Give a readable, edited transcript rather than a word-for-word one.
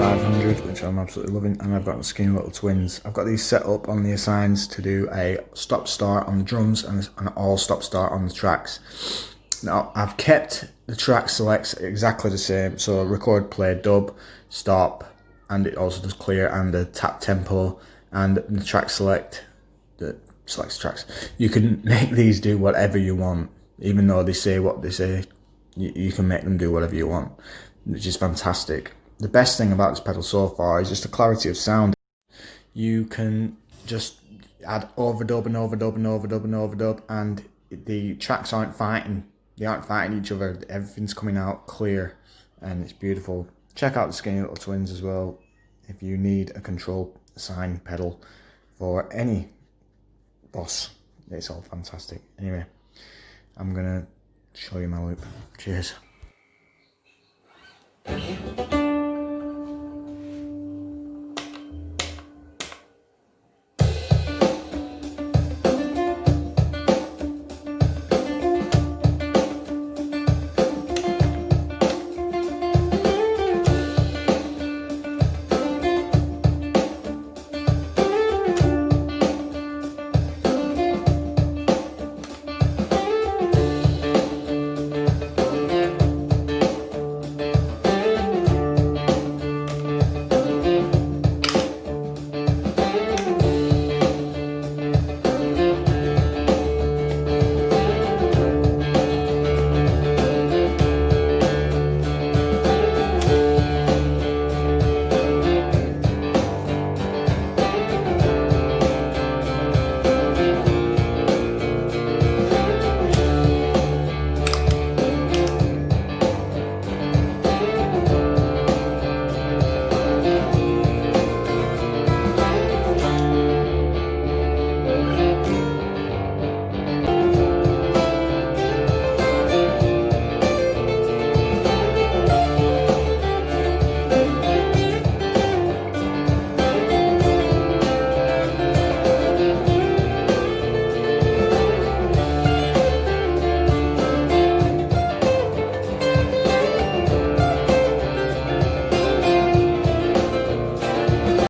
RC-500, which I'm absolutely loving, and I've got the Skinny Little Twins. I've got these set up on the assigns to do a stop-start on the drums and an all stop-start on the tracks. Now, I've kept the track selects exactly the same, so record, play, dub, stop, and it also does clear, and the tap tempo, and the track select that selects tracks. You can make these do whatever you want, even though they say what they say. You can make them do whatever you want, which is fantastic. The best thing about this pedal so far is just the clarity of sound. You can just add overdub and overdub and overdub and overdub, and the tracks aren't fighting. They aren't fighting each other. Everything's coming out clear, and it's beautiful. Check out the Skinny Little Twins as well if you need a control sign pedal for any boss. It's all fantastic. Anyway, I'm gonna show you my loop. Cheers.